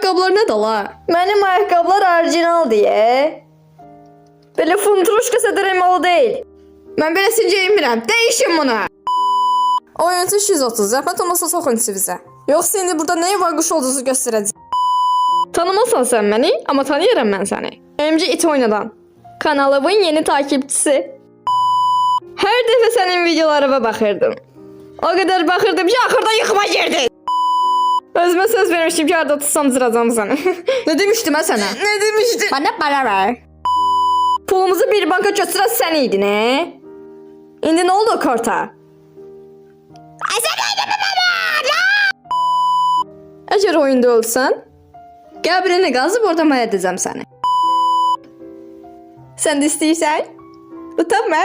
ayaqqabılar nə də la? Mənim ayaqqabılar orijinal deyə. Belə funtruşka sədərəmalı deyil. Mən beləsini geyinmirəm. Dəyişin bunu. Oyuncu 130. Zəhmət olmasa soxun sizə. Yoxsa indi burada nə var quş olduğunuzu göstərəcəm. Tanımasan sən məni, amma tanıyıram mən səni. MG it oynadan. Kanalımın yeni takipçisi. Hər dəfə sənin videolarına baxırdım. O qədər baxırdım ki, axırda yıxıma girdin. Özümə söz vermişdim ki, arada tutsam zıracam səni. Nə demişdim mən sənə? Nə demişdin? Bana para ver. Pulumuzu bir banka götürən sən idin, İndi nə oldu o karta? Əgər oyunda ölsən, qəbrini qazıb orada mən edəcəm səni. Sən də istəyirsən? Utanma.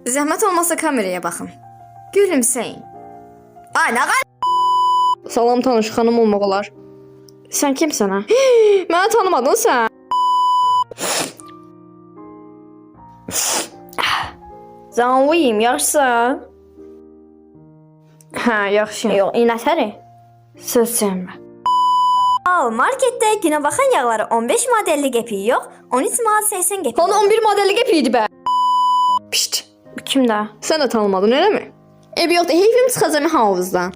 Zəhmət olmasa kameraya baxın. Gülümsəyin. Ay, nə Salam tanış xanım olmaq olar. Sən kimsən ha? Məni tanımadın sən. Zanlıyım, yaxşısan? Hə, yaxşı. Yox, inətəri. Söz sevmə. Al, marketdə günə baxan yağları 15 modelli qəpiyi yox, 13 manat 80 qəpiyi. Lan 11 modelli qəp idi bə. Pişt. Kimdə? Sən də tanımadın, eləmi? Ev yoxdur, heyfim çıxacam havuzdan.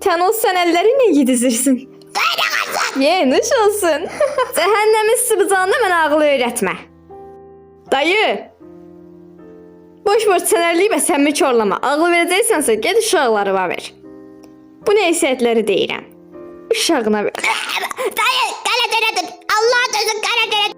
Tənos sən əllərinlə yedizirsin. Ye, nuş olsun. Cəhənnəmin sıbıcağında mənə ağıl öyrətmə. Dayı. Boş-boş sənərliyib əsəmi korlama. Ağıl verəcəksənsə, ged uşaqlarıma ver. Bu nəsihətləri deyirəm. Uşağına ver. Dayı, qara dönədir. Allah dözün, qara dönədir.